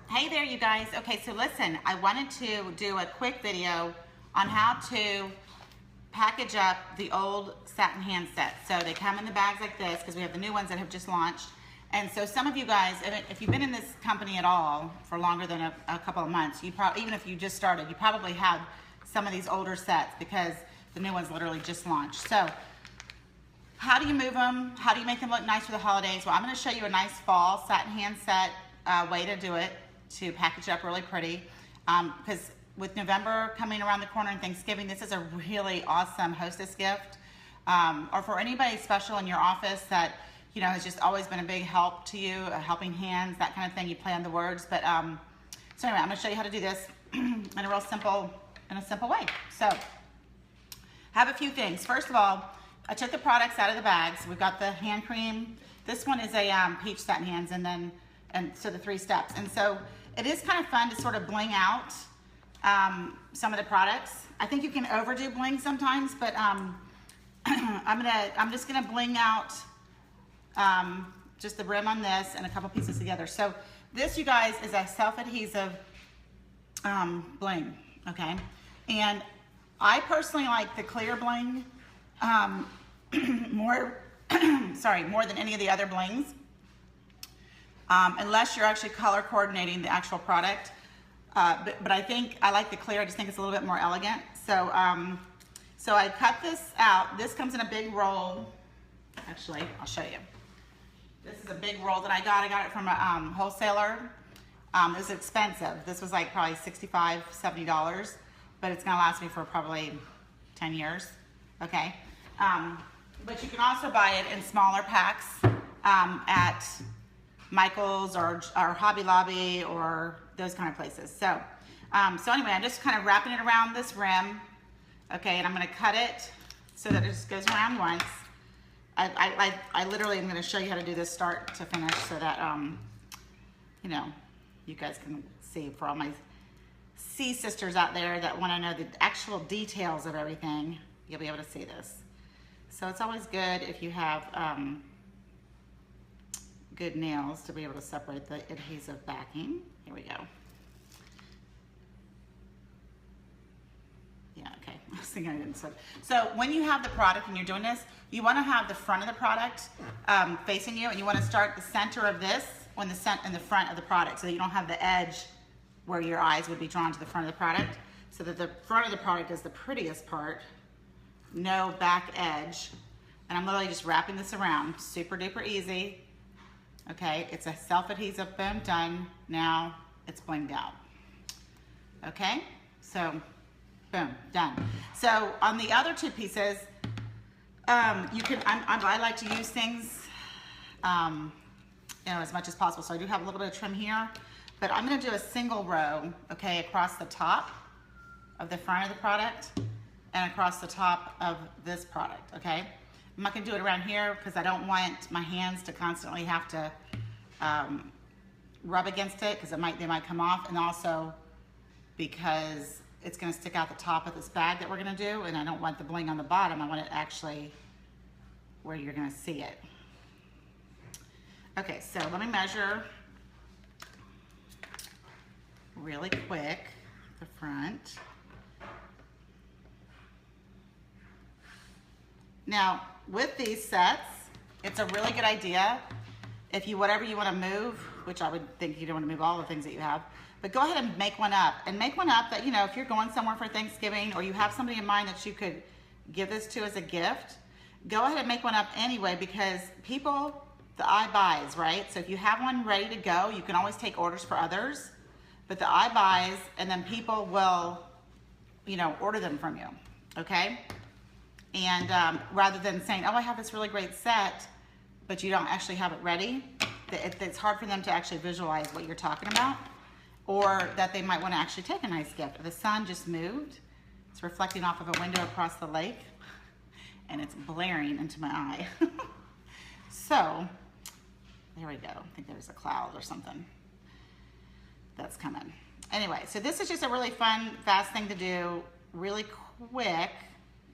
Hey there, you guys. Okay, so listen, I wanted to do a quick video on how to package up the old Satin hand sets. So they come in the bags like this because we have the new ones that have just launched. And so some of you guys, if you've been in this company at all for longer than a couple of months, you probably, even if you just started, you probably have some of these older sets because the new ones literally just launched. So how do you move them? How do you make them look nice for the holidays? Well, I'm going to show you a nice fall satin hand set way to do it, to package it up really pretty. Because with November coming around the corner and Thanksgiving, this is a really awesome hostess gift. Or for anybody special in your office that has just always been a big help to you, a helping hands, that kind of thing. You play on the words. But so anyway, I'm going to show you how to do this in a simple way. So have a few things. First of all, I took the products out of the bags. We've got the hand cream. This one is a peach satin hands, and so the 3 steps. And so it is kind of fun to sort of bling out some of the products. I think you can overdo bling sometimes, but I'm just gonna bling out just the rim on this and a couple pieces together. So this, you guys, is a self-adhesive bling, okay? And I personally like the clear bling more than any of the other blings, unless you're actually color coordinating the actual product. But I think I like the clear. I just think it's a little bit more elegant. So so I cut this out. This comes in a big roll. Actually, I'll show you. This is a big roll that I got. I got it from a wholesaler. It was expensive. This was like probably $65, $70, but it's gonna last me for probably 10 years. Okay. But you can also buy it in smaller packs at Michael's or Hobby Lobby or those kind of places. So, so anyway, I'm just kind of wrapping it around this rim, okay, and I'm going to cut it so that it just goes around once. I literally am going to show you how to do this start to finish so that you guys can see. For all my C sisters out there that want to know the actual details of everything, you'll be able to see this. So it's always good if you have good nails to be able to separate the adhesive backing. Here we go. Yeah, okay. I was thinking I didn't say. So when you have the product and you're doing this, you want to have the front of the product facing you, and you want to start the center of this in the front of the product, so that you don't have the edge where your eyes would be drawn to the front of the product, so that the front of the product is the prettiest part. No back edge. And I'm literally just wrapping this around. Super duper easy. Okay, it's a self-adhesive, boom, done. Now it's blinged out. Okay, so boom, done. So on the other 2 pieces, you can, I like to use things as much as possible. So I do have a little bit of trim here, but I'm gonna do a single row, okay, across the top of the front of the product and across the top of this product, okay? I'm not gonna do it around here because I don't want my hands to constantly have to rub against it, because they might come off, and also because it's gonna stick out the top of this bag that we're gonna do, and I don't want the bling on the bottom. I want it actually where you're gonna see it. Okay, so let me measure really quick the front. Now, with these sets, it's a really good idea if whatever you want to move, which I would think you don't want to move all the things that you have, but go ahead and make one up. And make one up that, if you're going somewhere for Thanksgiving, or you have somebody in mind that you could give this to as a gift, go ahead and make one up anyway, because people, the eye buys, right? So if you have one ready to go, you can always take orders for others, but the eye buys, and then people will, order them from you, okay? And rather than saying, oh, I have this really great set, but you don't actually have it ready, it's hard for them to actually visualize what you're talking about, or that they might want to actually take a nice gift. The sun just moved. It's reflecting off of a window across the lake, and it's blaring into my eye. So, there we go. I think there's a cloud or something that's coming. Anyway, so this is just a really fun, fast thing to do, really quick.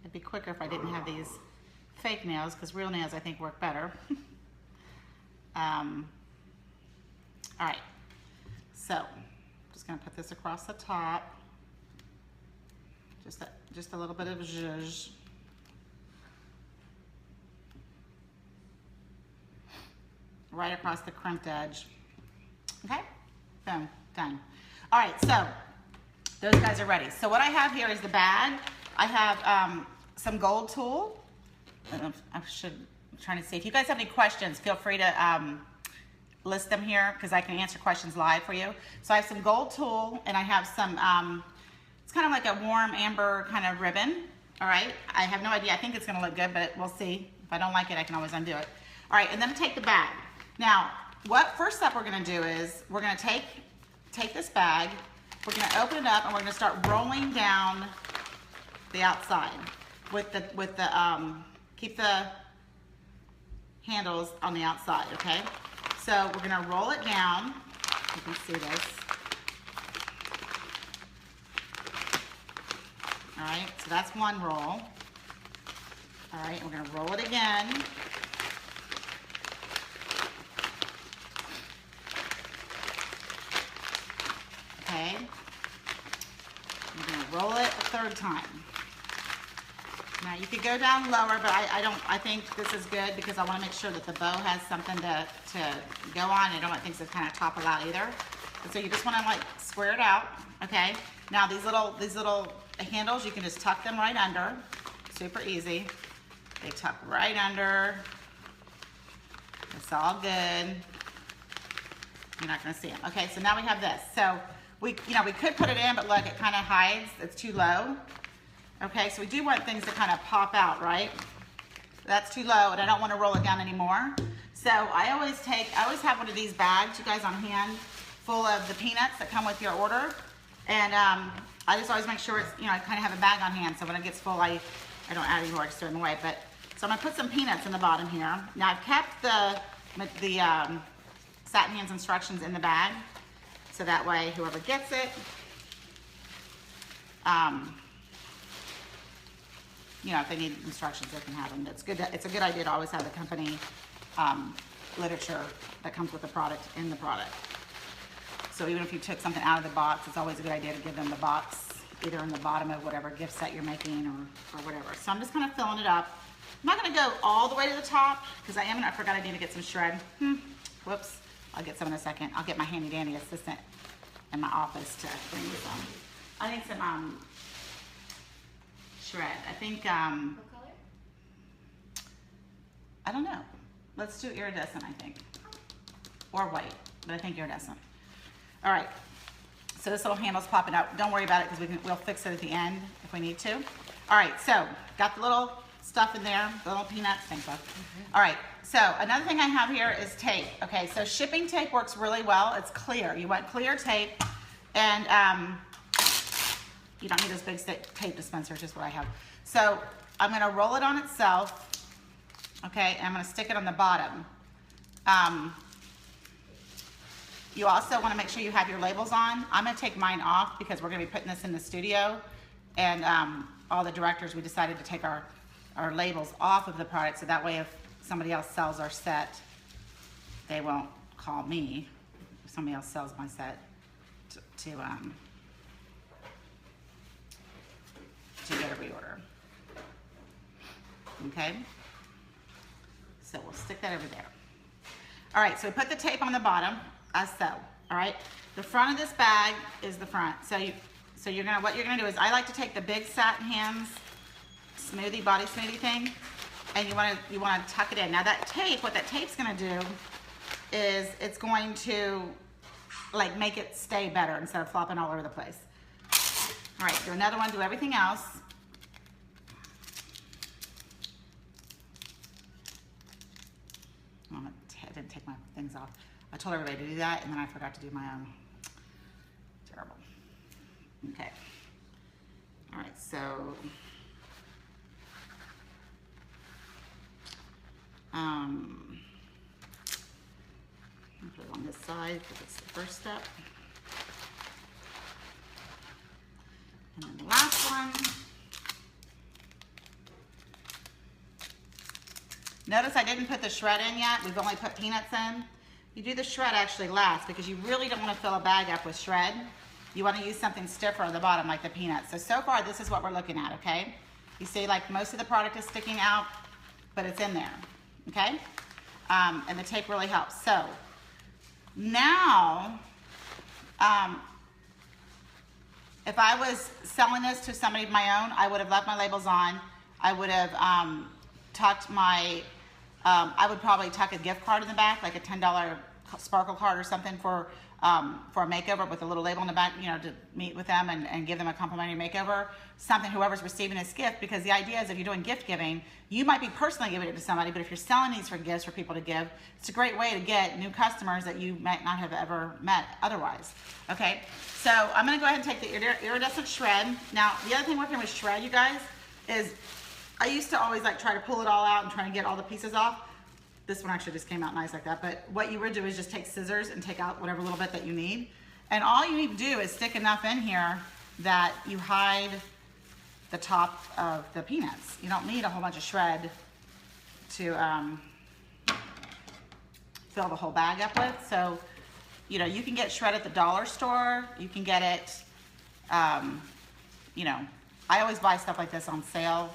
It'd be quicker if I didn't have these fake nails, because real nails I think work better. All right, So, just gonna put this across the top. Just a little bit of zhuzh. Right across the crimped edge. Okay, boom, done. All right, so those guys are ready. So what I have here is the bag. I have some gold tulle. I'm trying to see. If you guys have any questions, feel free to list them here because I can answer questions live for you. So I have some gold tulle and I have some, it's kind of like a warm amber kind of ribbon. All right, I have no idea. I think it's gonna look good, but we'll see. If I don't like it, I can always undo it. All right, and then take the bag. Now, what first step we're gonna do is we're gonna take this bag, we're gonna open it up and we're gonna start rolling down the outside with the keep the handles on the outside, okay? So we're gonna roll it down. You can see this. All right, so that's one roll. All right, we're gonna roll it again. Okay, I'm gonna roll it a third time. Now you could go down lower, but I think this is good because I want to make sure that the bow has something to go on. I don't want things to kind of topple out either. And so you just want to like square it out, okay? Now these little handles, you can just tuck them right under. Super easy. They tuck right under. It's all good. You're not going to see them. Okay, so now we have this. So we could put it in, but look, it kind of hides. It's too low. Okay, so we do want things to kind of pop out, right? That's too low, and I don't want to roll it down anymore. So I always have one of these bags, you guys, on hand, full of the peanuts that come with your order. And I just always make sure it's, I kind of have a bag on hand, so when it gets full, I don't add any more to throw them away. But so I'm gonna put some peanuts in the bottom here. Now I've kept the Satin Hands instructions in the bag, so that way whoever gets it, if they need instructions, they can have them. It's a good idea to always have the company literature that comes with the product in the product. So even if you took something out of the box, it's always a good idea to give them the box, either in the bottom of whatever gift set you're making or whatever. So I'm just kind of filling it up. I'm not gonna go all the way to the top because I forgot I need to get some shred. Whoops, I'll get some in a second. I'll get my handy dandy assistant in my office to bring me some. I need some shred. I think, what color? I don't know. Let's do iridescent, I think. Or white, but I think iridescent. All right, so this little handle's popping out. Don't worry about it because we'll fix it at the end if we need to. All right, so got the little stuff in there, the little peanuts, thanks, Bob. All right, so another thing I have here is tape. Okay, so shipping tape works really well. It's clear. You want clear tape, and you don't need those big tape dispensers, just what I have. So I'm gonna roll it on itself, okay, and I'm gonna stick it on the bottom. You also wanna make sure you have your labels on. I'm gonna take mine off because we're gonna be putting this in the studio, and all the directors, we decided to take our labels off of the product, so that way if somebody else sells our set, they won't call me if somebody else sells my set to get a reorder. Okay, so we'll stick that over there. All right, so we put the tape on the bottom as so. All right, the front of this bag is the front. So what you're gonna do is, I like to take the big Satin Hands smoothie, body smoothie thing, and you wanna tuck it in. Now that tape, what that tape's gonna do is it's going to like make it stay better instead of flopping all over the place. All right, do another one, do everything else. I didn't take my things off. I told everybody to do that, and then I forgot to do my own. Terrible. Okay. All right, so put it on this side because it's the first step. And then the last one. Notice I didn't put the shred in yet. We've only put peanuts in. You do the shred actually last because you really don't want to fill a bag up with shred. You want to use something stiffer on the bottom like the peanuts. So far this is what we're looking at, okay? You see like most of the product is sticking out, but it's in there, okay? And the tape really helps. So now, if I was selling this to somebody of my own, I would have left my labels on. I would have tucked my, I would probably tuck a gift card in the back, like a $10 sparkle card or something for a makeover with a little label in the back, you know, to meet with them and give them a complimentary makeover, something whoever's receiving this gift, because the idea is if you're doing gift giving, you might be personally giving it to somebody, but if you're selling these for gifts for people to give, it's a great way to get new customers that you might not have ever met otherwise. Okay, so I'm gonna go ahead and take the iridescent shred. Now, the other thing working with shred, you guys, is I used to always like try to pull it all out and try to get all the pieces off. This one actually just came out nice like that, but what you would do is just take scissors and take out whatever little bit that you need. And all you need to do is stick enough in here that you hide the top of the peanuts. You don't need a whole bunch of shred to fill the whole bag up with. So, you know, you can get shred at the dollar store. You can get it, you know, I always buy stuff like this on sale.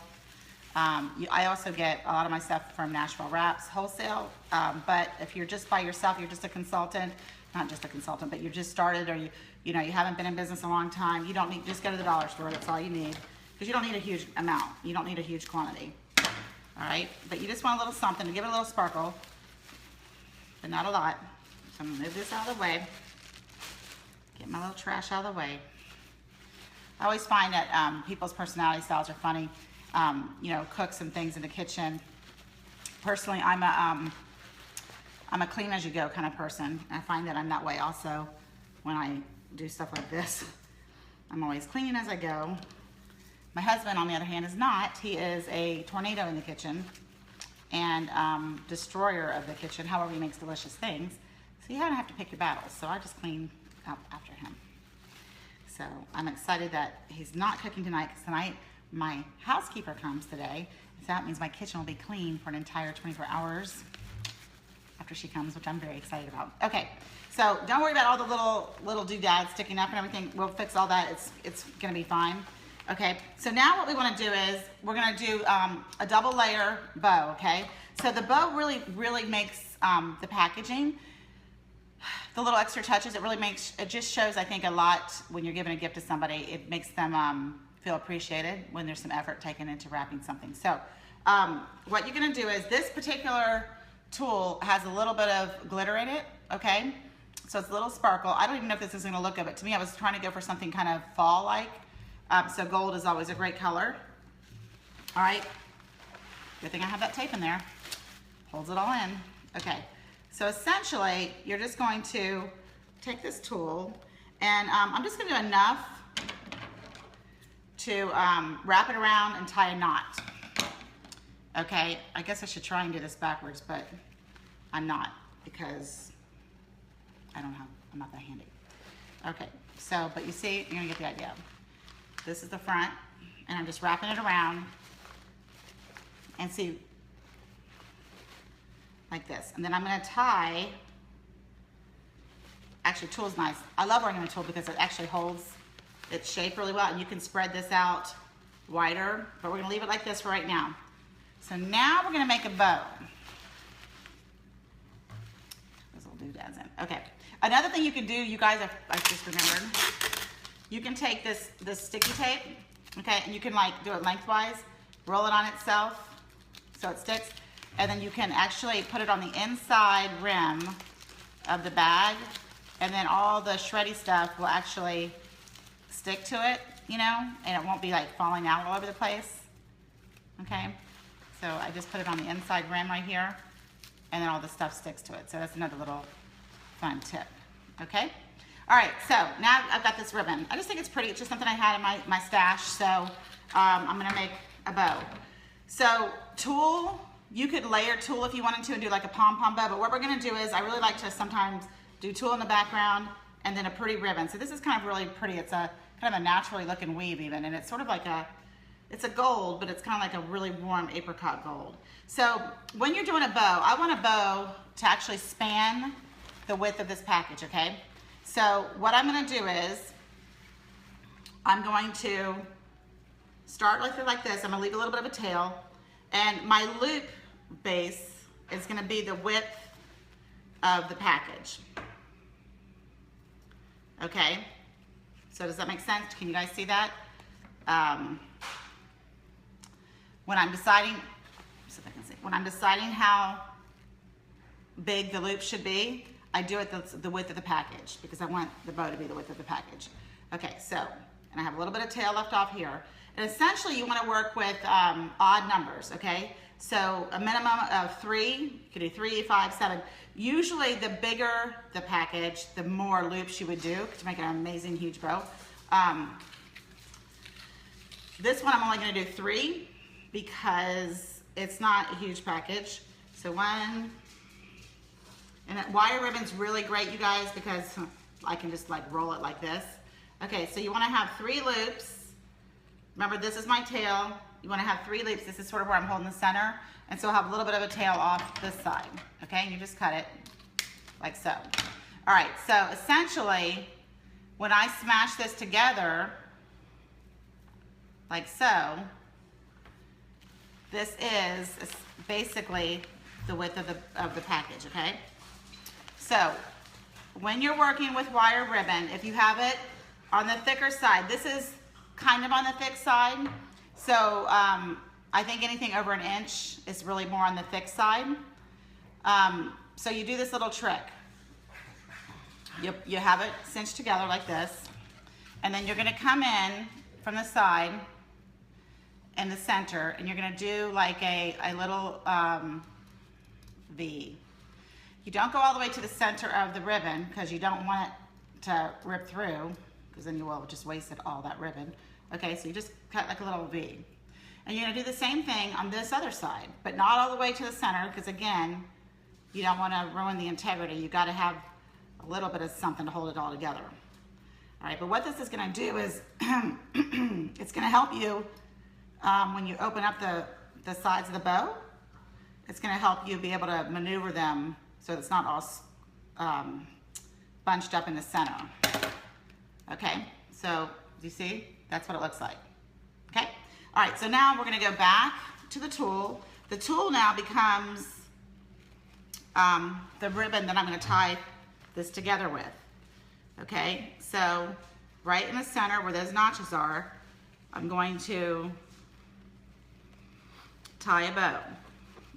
I also get a lot of my stuff from Nashville Wraps wholesale, but if you're just by yourself, you're just a consultant, not just a consultant, but you're just started, or you know, you haven't been in business a long time, you don't need, just go to the dollar store, that's all you need, because you don't need a huge amount, you don't need a huge quantity, all right, but you just want a little something to give it a little sparkle, but not a lot. So I'm gonna move this out of the way, get my little trash out of the way. I always find that people's personality styles are funny. You know, cooks and things in the kitchen. Personally, I'm a clean as you go kind of person. I find that I'm that way also when I do stuff like this. I'm always cleaning as I go. My husband, on the other hand, is not. He is a tornado in the kitchen and destroyer of the kitchen. However, he makes delicious things. So you have to pick your battles. So I just clean up after him. So I'm excited that he's not cooking tonight, because tonight my housekeeper comes today, so that means my kitchen will be clean for an entire 24 hours after she comes, which I'm very excited about. Okay, so don't worry about all the little doodads sticking up and everything. We'll fix all that. It's gonna be fine. Okay, so now what we want to do is we're gonna do a double layer bow. Okay, so the bow really makes the packaging, the little extra touches. It just shows, I think, a lot when you're giving a gift to somebody. It makes them feel appreciated when there's some effort taken into wrapping something. So what you're gonna do is, this particular tool has a little bit of glitter in it, okay? So it's a little sparkle. I don't even know if this is gonna look good, but to me, I was trying to go for something kind of fall-like. So gold is always a great color. All right, good thing I have that tape in there. Holds it all in. Okay, so essentially, you're just going to take this tool, and I'm just gonna do enough to wrap it around and tie a knot. Okay, I guess I should try and do this backwards, but I'm not, because I'm not that handy. Okay, so, but you see, you're gonna get the idea. This is the front, and I'm just wrapping it around, and see, like this. And then I'm gonna tie, actually tool's nice. I love working with a tool because it actually holds its shape really well, and you can spread this out wider, but we're gonna leave it like this for right now. So now we're gonna make a bow. Those little doodads in. Okay. Another thing you can do, you guys, I just remembered, you can take this sticky tape, okay, and you can like do it lengthwise, roll it on itself so it sticks, and then you can actually put it on the inside rim of the bag, and then all the shreddy stuff will actually stick to it, you know, and it won't be like falling out all over the place. Okay, so I just put it on the inside rim right here, and then all the stuff sticks to it. So that's another little fun tip. Okay, all right, so now I've got this ribbon. I just think it's pretty. It's just something I had in my stash, so I'm gonna make a bow. So tulle, you could layer tulle if you wanted to and do like a pom-pom bow, but what we're gonna do is, I really like to sometimes do tulle in the background and then a pretty ribbon. So this is kind of really pretty. It's a kind of a naturally looking weave even, and it's sort of like it's a gold, but it's kind of like a really warm apricot gold. So when you're doing a bow, I want a bow to actually span the width of this package, okay? So what I'm gonna do is, I'm going to start like this. I'm gonna leave a little bit of a tail, and my loop base is gonna be the width of the package. Okay, so does that make sense? Can you guys see that? When I'm deciding, when I'm deciding how big the loop should be, I do it the width of the package because I want the bow to be the width of the package. Okay, so, and I have a little bit of tail left off here. And essentially you want to work with odd numbers, okay? So a minimum of 3, you could do 3, 5, 7. Usually the bigger the package, the more loops you would do to make an amazing huge bow. This one I'm only going to do 3 because it's not a huge package. So 1, and that wire ribbon's really great, you guys, because I can just like roll it like this. Okay, so you want to have 3 loops. Remember, this is my tail. You want to have 3 loops. This is sort of where I'm holding the center. And so I'll have a little bit of a tail off this side. Okay, and you just cut it like so. All right, so essentially, when I smash this together, like so, this is basically the width of the package, okay? So, when you're working with wire ribbon, if you have it on the thicker side, this is kind of on the thick side. So, I think anything over 1 inch is really more on the thick side. So you do this little trick. You have it cinched together like this, and then you're gonna come in from the side in the center, and you're gonna do like a little V. You don't go all the way to the center of the ribbon because you don't want it to rip through, because then you will just wasted all that ribbon. Okay, so you just cut like a little V. And you're gonna do the same thing on this other side, but not all the way to the center, because again, you don't wanna ruin the integrity. You gotta have a little bit of something to hold it all together. All right, but what this is gonna do is, it's gonna help you when you open up the sides of the bow. It's gonna help you be able to maneuver them so it's not all bunched up in the center. Okay, so do you see? That's what it looks like, okay? All right, so now we're gonna go back to the tool. The tool now becomes the ribbon that I'm gonna tie this together with, okay? So right in the center where those notches are, I'm going to tie a bow,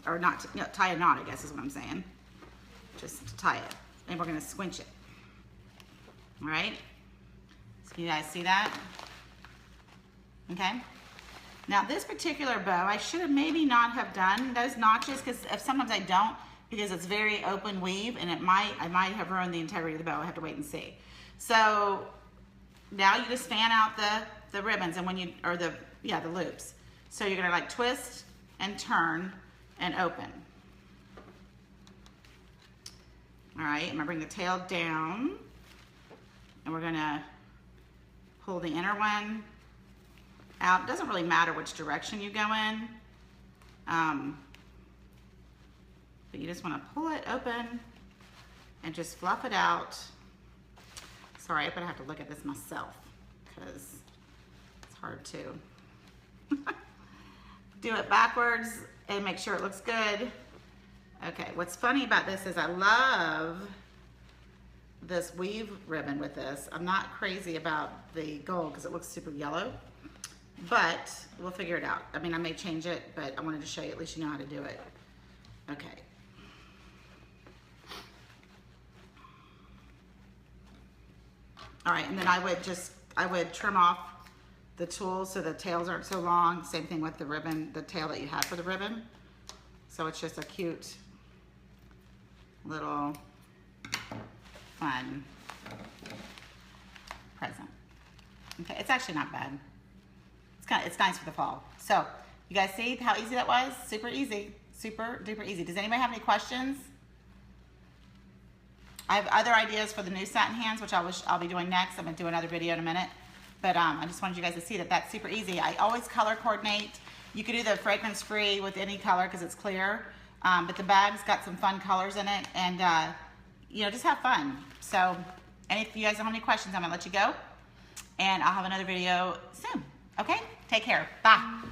or not, tie a knot, I guess is what I'm saying. Just tie it, and we're gonna squinch it, all right? So can you guys see that? Okay. Now this particular bow, I should have maybe not have done those notches, because sometimes I don't, because it's very open weave, and I might have ruined the integrity of the bow. I have to wait and see. So now you just fan out the ribbons, and when you, or the loops. So you're gonna like twist and turn and open. All right, I'm gonna bring the tail down, and we're gonna pull the inner one out. It doesn't really matter which direction you go in, but you just want to pull it open and just fluff it out. Sorry, I'm gonna have to look at this myself because it's hard to do it backwards and make sure it looks good. Okay, what's funny about this is I love this weave ribbon with this. I'm not crazy about the gold because it looks super yellow, but we'll figure it out. I mean, I may change it, but I wanted to show you, at least you know how to do it. Okay. All right, and then I would trim off the tool so the tails aren't so long. Same thing with the ribbon, the tail that you had for the ribbon. So it's just a cute little fun present. Okay, it's actually not bad. It's nice for the fall. So you guys see how easy that was? Super easy, super duper easy. Does anybody have any questions? I have other ideas for the new satin hands, which I'll be doing next. I'm gonna do another video in a minute. But I just wanted you guys to see that that's super easy. I always color coordinate. You could do the fragrance free with any color because it's clear. But the bag's got some fun colors in it, and you know, just have fun. So, and if you guys don't have any questions, I'm gonna let you go. And I'll have another video soon. Okay? Take care. Bye.